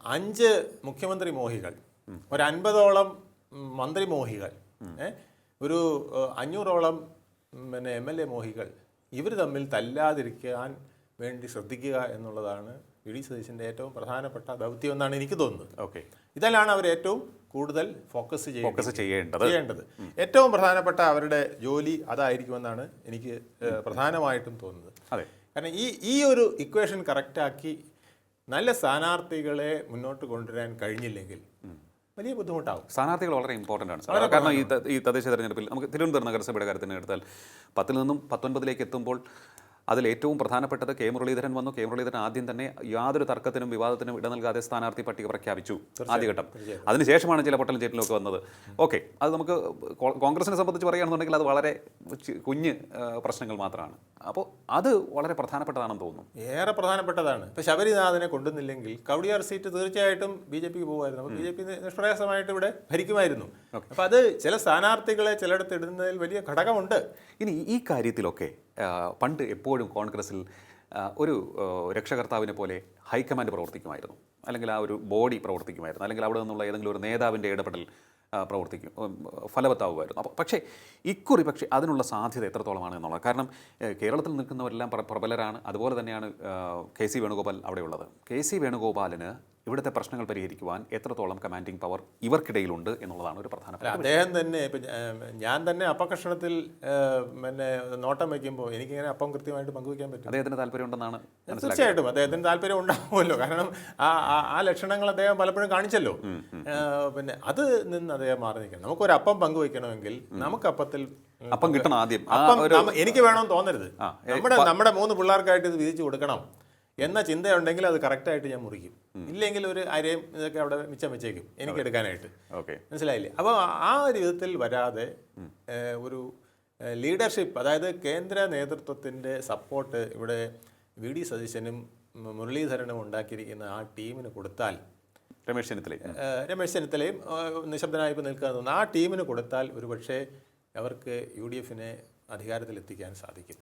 5 മുഖ്യമന്ത്രി മോഹികൾ, ഒരു 50ഓളം മന്ത്രി മോഹികൾ, ഒരു 500ഓളം MLA മോഹികൾ, ഇവർ തമ്മിൽ തല്ലാതിരിക്കാൻ വേണ്ടി ശ്രദ്ധിക്കുക എന്നുള്ളതാണ് വി.ഡി. സതീശൻ്റെ ഏറ്റവും പ്രധാനപ്പെട്ട ദൗത്യം എന്നാണ് എനിക്ക് തോന്നുന്നത്. ഓക്കെ, ഇതിലാണ് അവർ ഏറ്റവും കൂടുതൽ ഫോക്കസ് ചെയ്യേണ്ടത്. ഏറ്റവും പ്രധാനപ്പെട്ട അവരുടെ ജോലി അതായിരിക്കുമെന്നാണ് എനിക്ക് പ്രധാനമായിട്ടും തോന്നുന്നത്. അതെ, കാരണം ഈ ഒരു ഇക്വേഷൻ കറക്റ്റാക്കി നല്ല സ്ഥാനാർത്ഥികളെ മുന്നോട്ട് കൊണ്ടുവരാൻ കഴിഞ്ഞില്ലെങ്കിൽ വലിയ ബുദ്ധിമുട്ടാവും. സ്ഥാനാർത്ഥികൾ വളരെ ഇമ്പോർട്ടൻ്റ് ആണ്. കാരണം ഈ തദ്ദേശ തെരഞ്ഞെടുപ്പിൽ നമുക്ക് തിരുവനന്തപുരം നഗരസഭയുടെ കാര്യത്തിന് എടുത്താൽ 10 നിന്നും 19 എത്തുമ്പോൾ അതിൽ ഏറ്റവും പ്രധാനപ്പെട്ടത് കെ മുരളീധരൻ വന്നു. കെ മുരളീധരൻ ആദ്യം തന്നെ യാതൊരു തർക്കത്തിനും വിവാദത്തിനും ഇട നൽകാതെ സ്ഥാനാർത്ഥി പട്ടിക പ്രഖ്യാപിച്ചു ആദ്യഘട്ടം. അതിനുശേഷമാണ് ചില പൊട്ടലും ചേറ്റലൊക്കെ വന്നത്. ഓക്കെ, അത് നമുക്ക് കോൺഗ്രസിനെ സംബന്ധിച്ച് പറയുകയാണെന്നുണ്ടെങ്കിൽ അത് വളരെ കുഞ്ഞ് പ്രശ്നങ്ങൾ മാത്രമാണ്. അപ്പോൾ അത് വളരെ പ്രധാനപ്പെട്ടതാണെന്ന് തോന്നുന്നു. ഏറെ പ്രധാനപ്പെട്ടതാണ്. ഇപ്പോൾ ശബരിനാഥനെ കൊണ്ടുവന്നില്ലെങ്കിൽ കവടിയാർ സീറ്റ് തീർച്ചയായിട്ടും BJPക്ക് പോകുമായിരുന്നു. അപ്പോൾ BJP നിഷ്പ്രയാസമായിട്ട് ഇവിടെ ഭരിക്കുമായിരുന്നു. അപ്പോൾ അത് ചില സ്ഥാനാർത്ഥികളെ ചിലയിടത്ത് ഇടുന്നതിൽ വലിയ ഘടകമുണ്ട്. ഇനി ഈ കാര്യത്തിലൊക്കെ പണ്ട് എപ്പോഴും കോൺഗ്രസിൽ ഒരു രക്ഷകർത്താവിനെ പോലെ ഹൈക്കമാൻഡ് പ്രവർത്തിക്കുമായിരുന്നു, അല്ലെങ്കിൽ ആ ഒരു ബോഡി പ്രവർത്തിക്കുമായിരുന്നു, അല്ലെങ്കിൽ അവിടെ നിന്നുള്ള ഏതെങ്കിലും ഒരു നേതാവിൻ്റെ ഇടപെടൽ ഫലവത്താവുമായിരുന്നു. അപ്പോൾ പക്ഷേ ഇക്കുറി അതിനുള്ള സാധ്യത എത്രത്തോളമാണ് എന്നുള്ളത്. കാരണം കേരളത്തിൽ നിൽക്കുന്നവരെല്ലാം പ്രബലരാണ്. അതുപോലെ തന്നെയാണ് KC വേണുഗോപാൽ അവിടെയുള്ളത്. KC വേണുഗോപാലിന് ഇവിടുത്തെ പ്രശ്നങ്ങൾ പരിഹരിക്കുവാൻ എത്രത്തോളം കമാൻഡിങ് പവർ ഇവർക്കിടയിലുണ്ട് എന്നുള്ളതാണ് ഒരു പ്രധാനപ്പെട്ട. അദ്ദേഹം തന്നെ ഇപ്പം ഞാൻ തന്നെ അപ്പകഷണത്തിൽ നോട്ടം വയ്ക്കുമ്പോൾ എനിക്കിങ്ങനെ അപ്പം കൃത്യമായിട്ട് പങ്കുവയ്ക്കാൻ പറ്റും. അദ്ദേഹത്തിന് താല്പര്യം ഉണ്ടെന്നാണ്. തീർച്ചയായിട്ടും അദ്ദേഹത്തിന് താല്പര്യം ഉണ്ടാവുമല്ലോ. കാരണം ആ ലക്ഷണങ്ങൾ അദ്ദേഹം പലപ്പോഴും കാണിച്ചല്ലോ. പിന്നെ അത് നിന്ന് അദ്ദേഹം മാറി നിൽക്കണം. നമുക്കൊരു അപ്പം പങ്കുവയ്ക്കണമെങ്കിൽ നമുക്ക് അപ്പം കിട്ടണം ആദ്യം. എനിക്ക് വേണമെന്ന് തോന്നരുത്. നമ്മുടെ 3 പിള്ളേർക്കായിട്ട് ഇത് വിധിച്ചു കൊടുക്കണം എന്ന ചിന്തയുണ്ടെങ്കിൽ അത് കറക്റ്റായിട്ട് ഞാൻ മുറിക്കും. ഇല്ലെങ്കിൽ ഒരു അരയും ഇതൊക്കെ അവിടെ മിച്ചം വെച്ചേക്കും എനിക്ക് എടുക്കാനായിട്ട്. മനസ്സിലായില്ലേ? അപ്പോൾ ആ ഒരു വിധത്തിൽ വരാതെ ഒരു ലീഡർഷിപ്പ്, അതായത് കേന്ദ്ര നേതൃത്വത്തിൻ്റെ സപ്പോർട്ട് ഇവിടെ വി.ഡി. സതീശനും മുരളീധരനും ഉണ്ടാക്കിയിരിക്കുന്ന ആ ടീമിന് കൊടുത്താൽ, രമേശ് ചെന്നിത്തലയും നിശബ്ദനായി നിൽക്കുക തോന്നുന്നു, ആ ടീമിന് കൊടുത്താൽ ഒരുപക്ഷെ അവർക്ക് UDFനെ അധികാരത്തിലെത്തിക്കാൻ സാധിക്കും.